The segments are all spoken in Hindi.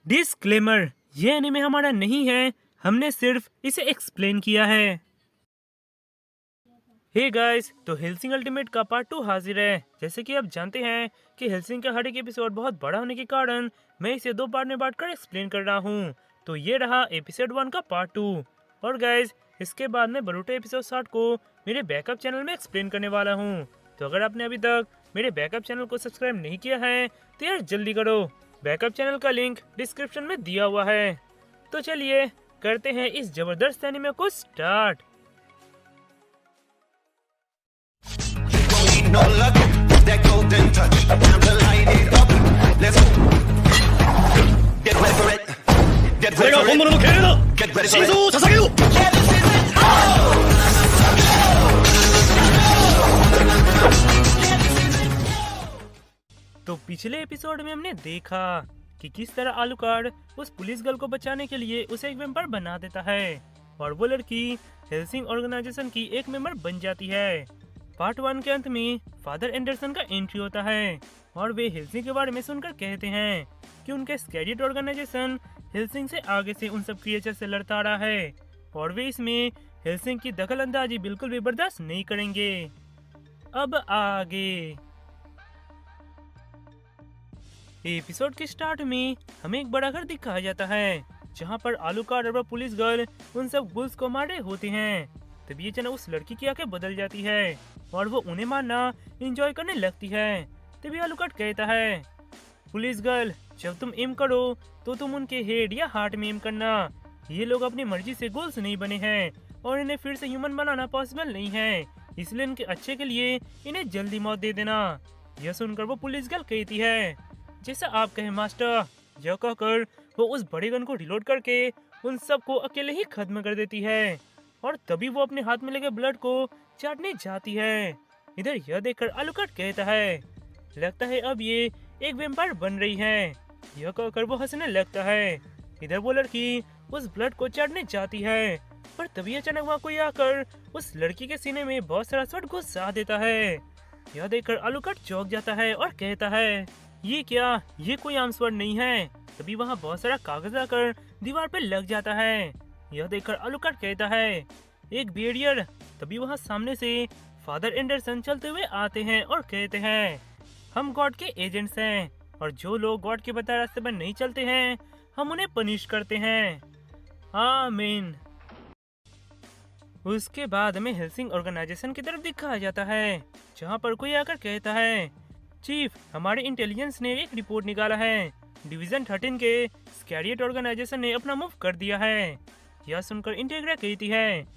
डिस्क्लेमर, ये एनीमे हमारा नहीं है, हमने सिर्फ इसे एक्सप्लेन किया है। हे गाइस, तो हेल्सिंग अल्टीमेट का पार्ट 2 हाजिर है। जैसे कि आप जानते हैं कि हेल्सिंग का हर एक एपिसोड बहुत बड़ा होने के कारण मैं इसे 2 पार्ट में बांटकर एक्सप्लेन कर रहा हूँ। तो ये रहा एपिसोड 1 का पार्ट 2। और गाइस, इसके बाद मैं बोरुतो एपिसोड 60 को मेरे बैकअप चैनल में एक्सप्लेन करने वाला हूँ। तो अगर आपने अभी तक मेरे बैकअप चैनल को सब्सक्राइब नहीं किया है तो यार जल्दी करो, बैकअप चैनल का लिंक डिस्क्रिप्शन में दिया हुआ है। तो चलिए करते हैं इस जबरदस्त एनीमे को start. No luck, that golden touch. Time to light it up. Let's go. Get ready for it. Get これ ready が for 本 it. 物の敬礼だ Get ready 心 for 臓 it. を捧げよう तो पिछले एपिसोड में हमने देखा कि किस तरह आलूकार्ड उस पुलिस गर्ल को बचाने के लिए उसे एक मेंबर बना देता है और वो लड़की हेल्सिंग ऑर्गेनाइजेशन की एक मेंबर बन जाती है। पार्ट 1 के अंत में फादर एंडरसन का एंट्री होता है और वे हेल्सिंग के बारे में सुनकर कहते हैं कि उनके स्कैरियट ऑर्गेनाइजेशन हेल्सिंग से आगे से उन सब क्रिएचर से लड़ता आ रहा है और वे इसमें हेल्सिंग की दखल अंदाजी बिल्कुल भी बर्दाश्त नहीं करेंगे। अब आगे एपिसोड के स्टार्ट में हमें एक बड़ा घर दिखाया जाता है जहाँ पर आलूकार्ड और पुलिस गर्ल उन सब गुल्स को मारे होते हैं। तभी अचानक उस लड़की की आंखें बदल जाती है और वो उन्हें मारना एंजॉय करने लगती है। तभी आलूकार्ड कहता है, पुलिस गर्ल, जब तुम एम करो तो तुम उनके हेड या हार्ट में एम करना। ये लोग अपनी मर्जी से गुल्स नहीं बने हैं और इन्हें फिर से ह्यूमन बनाना पॉसिबल नहीं है, इसलिए इनके अच्छे के लिए इन्हें जल्दी मौत दे देना। यह सुनकर वो पुलिस गर्ल कहती है, जैसा आप कहे मास्टर। यह कहकर वो उस बड़े गन को रिलोड करके उन सबको अकेले ही खत्म कर देती है और तभी वो अपने हाथ में लगे ब्लड को चाटने जाती है। इधर यह देखकर आलूकार्ड कहता है, लगता है अब ये एक वेम्पायर बन रही है। यह कहकर वो हंसने लगता है। इधर वो लड़की उस ब्लड को चाटने जाती है पर तभी अचानक वहाँ कोई आकर उस लड़की के सीने में बहुत सारा शॉट घुसा देता है। यह देखकर आलूकार्ड चौंक जाता है और कहता है, ये क्या, ये कोई आम स्वर्ण नहीं है। तभी वहाँ बहुत सारा कागज आकर दीवार पे लग जाता है। यह देखकर आलूकार्ड कहता है, एक बैरियर। तभी वहाँ सामने से फादर एंडरसन चलते हुए आते हैं और कहते हैं, हम गॉड के एजेंट्स हैं और जो लोग गॉड के बताए रास्ते पर नहीं चलते हैं हम उन्हें पनिश करते हैं। आमीन। उसके बाद हमें हेल्सिंग ऑर्गेनाइजेशन की तरफ दिखाया जाता है जहाँ पर कोई आकर कहता है, चीफ, हमारे इंटेलिजेंस ने एक रिपोर्ट निकाला है। डिवीजन 13 के स्कैरियट ऑर्गेनाइजेशन ने अपना मूव कर दिया है। यह सुनकर इंटेग्रा कहती है,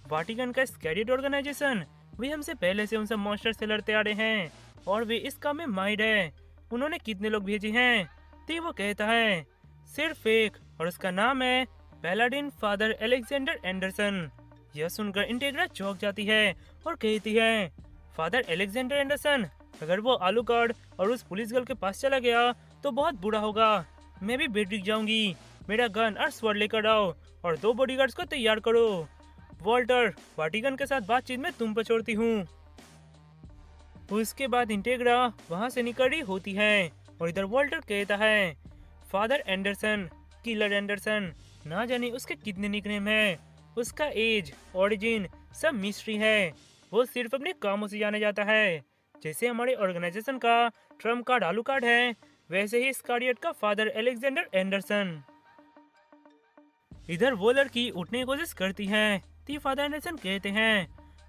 वाटिकन का स्कैरियट ऑर्गेनाइजेशन, वे हमसे पहले से उन सब मॉन्स्टर से लड़ते आ रहे हैं और वे इस काम में माहिर है। उन्होंने कितने लोग भेजे हैं? तो वो कहता है, सिर्फ एक, और उसका नाम है पैलाडिन फादर एलेक्जेंडर एंडरसन। यह सुनकर इंटेग्रा चौंक जाती है और कहती है, फादर एलेक्जेंडर एंडरसन, अगर वो आलूकार्ड और उस पुलिस गर्ल के पास चला गया तो बहुत बुरा होगा। मैं भी बेड्रिक जाऊंगी। मेरा गन और स्वॉर्ड लेकर आओ और 2 बॉडीगार्ड्स को तैयार करो। वॉल्टर, वाटिकन के साथ बातचीत में तुम पर छोड़ती हूँ। उसके बाद इंटेग्रा वहाँ से निकल रही होती है और इधर वॉल्टर कहता है, फादर एंडरसन, किलर एंडरसन, ना जाने उसके कितने निकनेम हैं। उसका एज, ओरिजिन सब मिस्ट्री है। वो सिर्फ अपने कामों से जाना जाता है। जैसे हमारे ऑर्गेनाइजेशन का ट्रम्प कार्ड आलूकार्ड है, वैसे ही स्कैरियट का फादर एलेक्जेंडर एंडरसन। इधर वो लड़की उठने की कोशिश करती है तो फादर एंडरसन कहते हैं,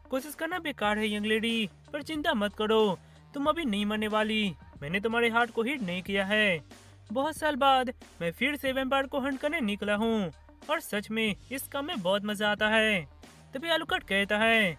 कोशिश करना बेकार है यंग लेडी, पर चिंता मत करो, तुम अभी नहीं मरने वाली। मैंने तुम्हारे हार्ट को हिट नहीं किया है। बहुत साल बाद मैं फिर से वैम्पायर को हंट करने निकला हूँ और सच में इस काम में बहुत मजा आता है। तभी आलूकार्ड कहता है,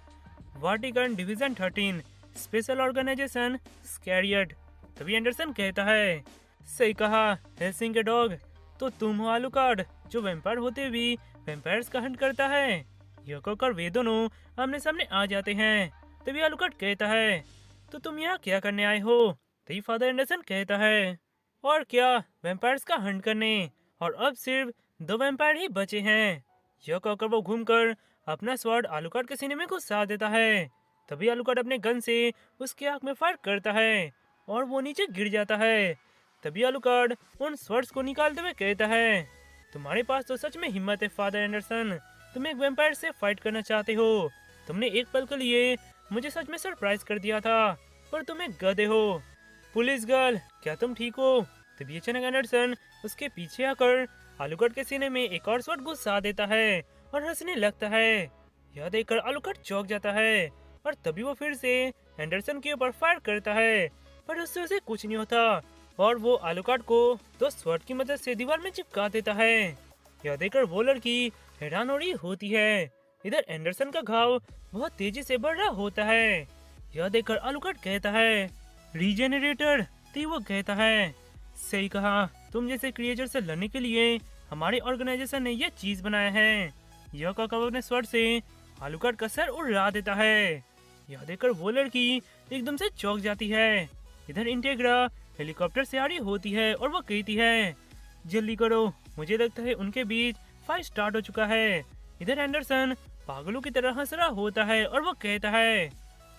वाटिकन डिवीजन 13 स्पेशल ऑर्गेनाइजेशन स्कैरियट। तभी एंडरसन कहता है, सही कहा हेल्सिंग के डॉग, तो तुम हो आलूकार्ड जो वैम्पायर होते भी वैम्पायर्स का हंट करता है। यह कहकर वे दोनों आमने सामने आ जाते हैं। तभी आलूकार्ड कहता है, तो तुम यहाँ क्या करने आए हो? तभी फादर एंडरसन कहता है, और क्या, वैम्पायर्स का हंट करने, और अब सिर्फ 2 वैम्पायर ही बचे हैं। यह कहकर वो घूमकर अपना स्वॉर्ड आलूकार्ड के सीने में घुसा देता है। तभी आलूकार्ड अपने गन से उसकी आंख में फायर करता है और वो नीचे गिर जाता है। तभी आलूकार्ड उन स्वर्ड्स को निकालते हुए कहता है, तुम्हारे पास तो सच में हिम्मत है फादर एंडरसन, तुम एक वैम्पायर से फाइट करना चाहते हो। तुमने एक पल के लिए मुझे सच में सरप्राइज कर दिया था, पर तुम एक गधे हो। पुलिस गर्ल, क्या तुम ठीक हो? तभी अचानक एंडरसन उसके पीछे आकर आलूकार्ड के सीने में एक और शॉट घुसा देता है और हंसने लगता है। यह देखकर आलूकार्ड चौंक जाता है और तभी वो फिर से एंडरसन के ऊपर फायर करता है, पर उससे उसे कुछ नहीं होता और वो आलूकार्ड को तो स्वॉर्ड की मदद से दीवार में चिपका देता है। यह देखकर वो लड़की हैरान हो रही होती है। इधर एंडरसन का घाव बहुत तेजी से बढ़ रहा होता है। यह देखकर आलूकार्ड कहता है, रीजेनरेटर। तो वो कहता है, सही कहा, तुम जैसे क्रिएचर से लड़ने के लिए हमारे ऑर्गेनाइजेशन ने यह चीज बनाया है। यह कहकर वो अपने स्वॉर्ड से आलूकार्ड का सर उड़ा देता है। यह देखकर वो लड़की एकदम से चौंक जाती है। इधर इंटेग्रा हेलीकॉप्टर से आ रही होती है और वो कहती है, जल्दी करो, मुझे लगता है उनके बीच फाइट स्टार्ट हो चुका है। इधर एंडरसन पागलों की तरह हंस रहा होता है और वो कहता है,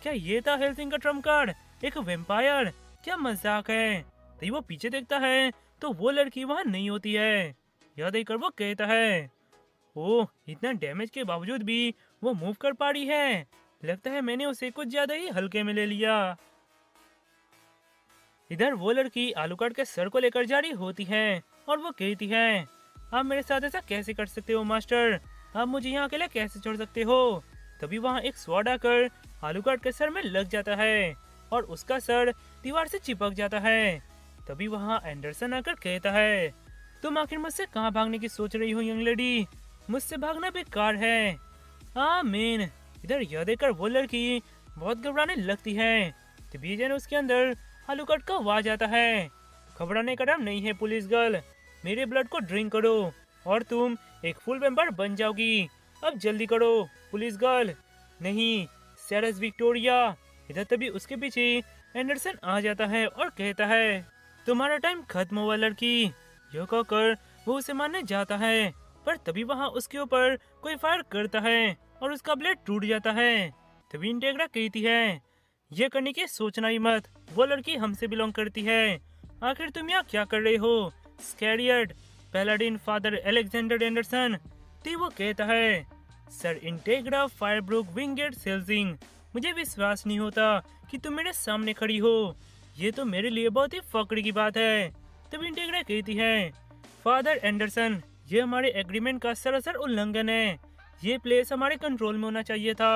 क्या ये था हेल्सिंग का ट्रम्प कार्ड, एक वेम्पायर? क्या मजाक है? तो वो पीछे देखता है तो वो लड़की वहाँ नहीं होती है। यह देखकर वो कहता है, ओह, इतना डैमेज के बावजूद भी वो मूव कर पा रही है। लगता है मैंने उसे कुछ ज्यादा ही हल्के में ले लिया। इधर वो लड़की आलूकार्ड के सर को लेकर जा रही होती है और वो कहती है, आप मेरे साथ ऐसा कैसे कर सकते हो मास्टर? आप मुझे यहाँ अकेले कैसे छोड़ सकते हो? तभी वहाँ एक स्वॉर्ड आकर आलूकार्ड के सर में लग जाता है और उसका सर दीवार से चिपक जाता है। तभी वहाँ एंडरसन आकर कहता है, तुम आखिर मुझसे कहाँ भागने की सोच रही हो यंग लेडी? मुझसे भागना बेकार है। आमीन। इधर यह देखकर वो लड़की बहुत घबराने लगती है। तभी जन उसके अंदर आलूकार्ड का आवाज आता है, घबराने का नाम नहीं है पुलिस गर्ल, मेरे ब्लड को ड्रिंक करो और तुम एक फुल वेम्पायर बन जाओगी। अब जल्दी करो पुलिस गर्ल। नहीं, सेरस विक्टोरिया। इधर तभी उसके पीछे एंडरसन आ जाता है और कहता है, तुम्हारा टाइम खत्म हुआ लड़की। यह कहकर वो उसे मारने जाता है, पर तभी वहाँ उसके ऊपर कोई फायर करता है और उसका ब्लेड टूट जाता है। तभी इंटेग्रा कहती है, ये करने की सोचना ही मत, वो लड़की हमसे बिलोंग करती है। आखिर तुम यहाँ क्या कर रहे हो स्कैरियट पैलाडिन फादर अलेक्जेंडर एंडरसन? तो वो कहता है, सर इंटेग्रा फायरब्रूक विंगेट सेल्सिंग, मुझे विश्वास नहीं होता कि तुम मेरे सामने खड़ी हो। ये तो मेरे लिए बहुत ही फक्र की बात है। तब इंटेग्रा कहती है, फादर एंडरसन, ये हमारे एग्रीमेंट का सरासर उल्लंघन है। ये प्लेस हमारे कंट्रोल में होना चाहिए था।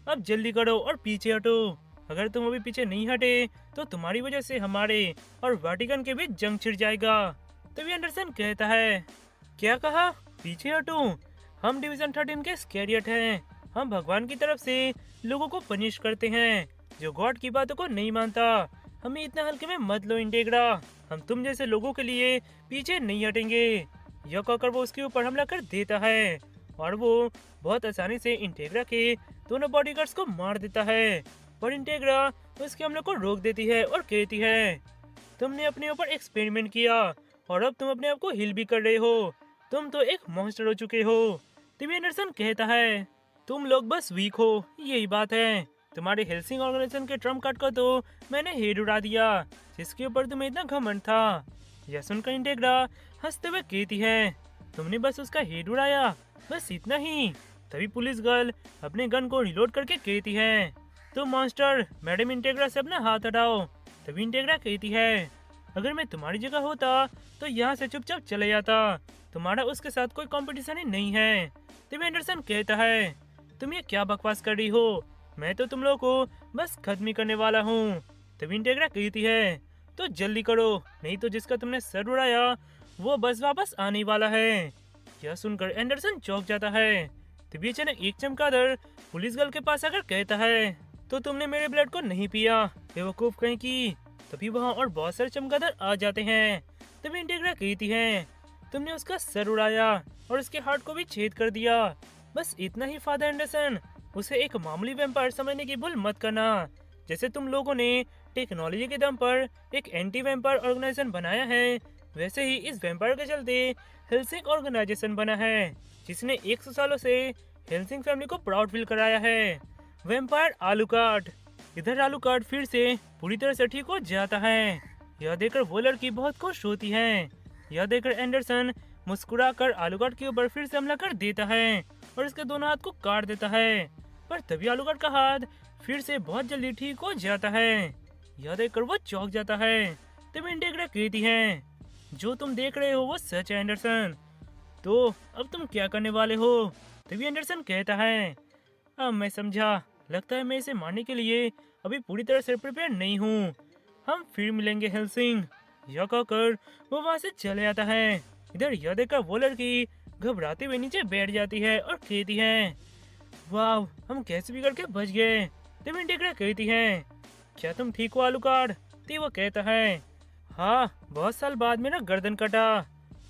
अब जल्दी करो और पीछे हटो। अगर तुम अभी पीछे नहीं हटे तो तुम्हारी वजह से हमारे और वाटिकन के बीच जंग छिड़ जाएगा। तभी एंडरसन कहता है, क्या कहा? पीछे हटूं? हम डिवीजन 13 के स्कैरियट हैं। हम भगवान की तरफ से लोगों को पनिश करते हैं जो गॉड की बातों को नहीं मानता। हमें इतना हल्के में मत लो इंटेग्रा, हम तुम जैसे लोगों के लिए पीछे नहीं हटेंगे। यह कहकर वो उसके ऊपर हमला कर देता है और वो बहुत आसानी से इंटेग्रा के दोनों बॉडीगार्ड्स को मार देता है। पर इंटेग्रा उसके हमले को रोक देती है और कहती है, तुमने अपने ऊपर एक्सपेरिमेंट किया और अब तुम अपने आप को हिल भी कर रहे हो। तुम तो एक मॉन्स्टर हो चुके हो। तभी एंडरसन कहता है, तुम लोग बस वीक हो, यही बात है। तुम्हारे हेल्सिंग ऑर्गेनाइजेशन के ट्रम्प कार्ड का तो मैंने हेड उड़ा दिया, जिसके ऊपर तुम्हें इतना घमंड था। यह सुनकर इंटेग्रा हंसते हुए कहती है, तुमने बस उसका हेड उड़ाया, बस इतना ही। तभी पुलिस गर्ल अपने गन को रिलोड करके कहती है, तो मॉन्स्टर, मैडम इंटेग्रा से अपना हाथ हटाओ। तभी इंटेग्रा कहती है, अगर मैं तुम्हारी जगह होता तो यहाँ से चुपचाप चले जाता। तुम्हारा उसके साथ कोई कंपटीशन ही नहीं है। तभी एंडरसन कहता है, तुम ये क्या बकवास कर रही हो? मैं तो तुम लोगों को बस खत्म ही करने वाला हूँ। तभी इंटेग्रा कहती है, तो जल्दी करो, नहीं तो जिसका तुमने सर उड़ाया वो बस वापस आने वाला है। यह सुनकर एंडरसन चौंक जाता है। तभी अचानक एक चमगादड़ पुलिस गर्ल के पास आकर कहता है, तो तुमने मेरे ब्लड को नहीं पिया, बेवकूफ कहीं की। तभी वहाँ और बहुत सारे चमगादड़ आ जाते हैं। तभी इंटेग्रा कहती है, तुमने उसका सर उड़ाया और उसके हार्ट को भी छेद कर दिया। बस इतना ही फादर एंडरसन, उसे एक मामूली वैम्पायर समझने की भूल मत करना। जैसे तुम लोगों ने टेक्नोलॉजी के दम पर एक एंटी वैम्पायर ऑर्गेनाइजेशन बनाया है, वैसे ही इस वैम्पायर के चलते हेल्सिंग ऑर्गेनाइजेशन बना है, जिसने 100 सालों से हेल्सिंग फैमिली को प्राउड फील कराया है। वैम्पायर आलूकार्ड। इधर आलूकार्ड फिर से पूरी तरह से ठीक हो जाता है। यह देखकर वो लड़की बहुत खुश होती है। यह देखकर एंडरसन मुस्कुराकर आलूगढ़ के ऊपर फिर से हमला कर देता है और उसके दोनों हाथ को काट देता है। पर तभी आलूगढ़ का हाथ फिर से बहुत जल्दी ठीक हो जाता है। यह देखकर वो चौंक जाता है। तभी इंटेग्रा कहती है, जो तुम देख रहे हो वो सच है एंडरसन, तो अब तुम क्या करने वाले हो? तभी एंडरसन कहता है, अब मैं समझा, लगता है मैं इसे मारने के लिए अभी पूरी तरह से प्रिपेयर नहीं हूँ। हम फिर मिलेंगे हेल्सिंग। यह कहकर वो वहाँ से चले जाता है। इधर यह देखकर वो लड़की घबराते हुए नीचे बैठ जाती है और कहती है, वाह, हम कैसे भी करके बच गए। तब इंटेग्रा कहती है, क्या तुम ठीक हो आलूकार्ड? तो वो कहता है, हाँ, बहुत साल बाद मेरा गर्दन कटा।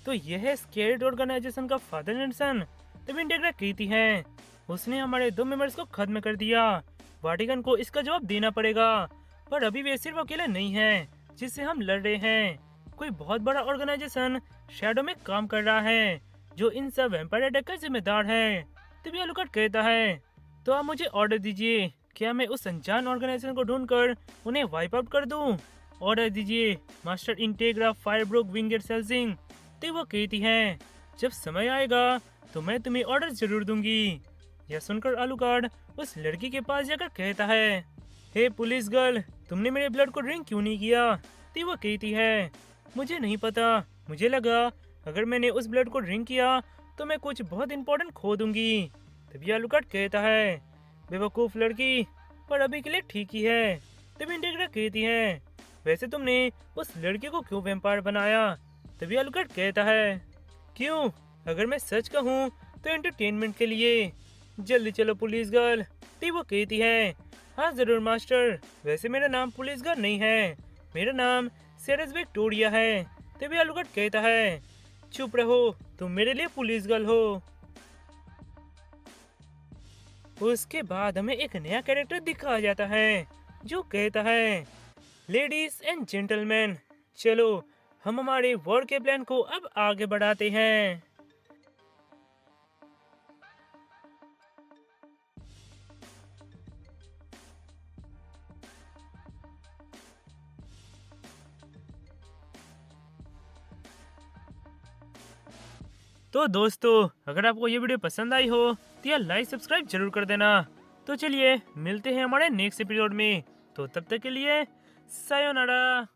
तो यह है स्केलेट ऑर्गेनाइजेशन का फादर एंडरसन। तब इंटेग्रा कहती है, उसने हमारे 2 मेंबर्स को खत्म कर दिया। वाटिकन को इसका जवाब देना पड़ेगा। पर अभी वे सिर्फ अकेले नहीं है जिससे हम लड़ रहे हैं। कोई बहुत बड़ा ऑर्गेनाइजेशन शैडो में काम कर रहा है जो इन सब वैम्पायर अटैक का जिम्मेदार है। तभी आलूकार्ड कहता है, तो आप मुझे ऑर्डर दीजिए, क्या मैं उस अनजान ऑर्गेनाइजेशन को ढूंढकर उन्हें वाइप आउट कर दूं? ऑर्डर दीजिए मास्टर इंटेग्रा फायरब्रोक विंगेट सेल्सिंग। तो वो कहती है, जब समय आएगा तो मैं तुम्हें ऑर्डर जरूर दूंगी। यह सुनकर आलूकार्ड उस लड़की के पास जाकर कहता है, हे पुलिस गर्ल, तुमने मेरे ब्लड को ड्रिंक क्यों नहीं किया? तो वो कहती है, मुझे नहीं पता, मुझे लगा अगर मैंने उस ब्लड को ड्रिंक किया तो मैं कुछ बहुत इंपॉर्टेंट खो दूंगी। तभी आलूकार्ड कहता है, बेवकूफ लड़की, पर अभी के लिए ठीक ही है। तभी इंटेग्रा कहती है, वैसे तुमने उस लड़के को क्यों वैम्पायर बनाया? तभी आलूकार्ड कहता है, क्यों? अगर मैं सच कहूँ तो एंटरटेनमेंट के लिए। जल्दी चलो पुलिस गर्ल। तो वो कहती है, हाँ जरूर मास्टर, वैसे मेरा नाम पुलिस गर्ल नहीं है, मेरा नाम सेरेस विक्टोरिया है। तभी आलूकार्ड कहता है, चुप रहो, तुम मेरे लिए पुलिस गर्ल हो। उसके बाद हमें एक नया कैरेक्टर दिखाया जाता है जो कहता है, लेडीज एंड जेंटलमैन, चलो हम हमारे वॉर के प्लान को अब आगे बढ़ाते हैं। तो दोस्तों, अगर आपको ये वीडियो पसंद आई हो तो यार लाइक सब्सक्राइब जरूर कर देना। तो चलिए मिलते हैं हमारे नेक्स्ट एपिसोड में। तो तब तक के लिए सायोनारा।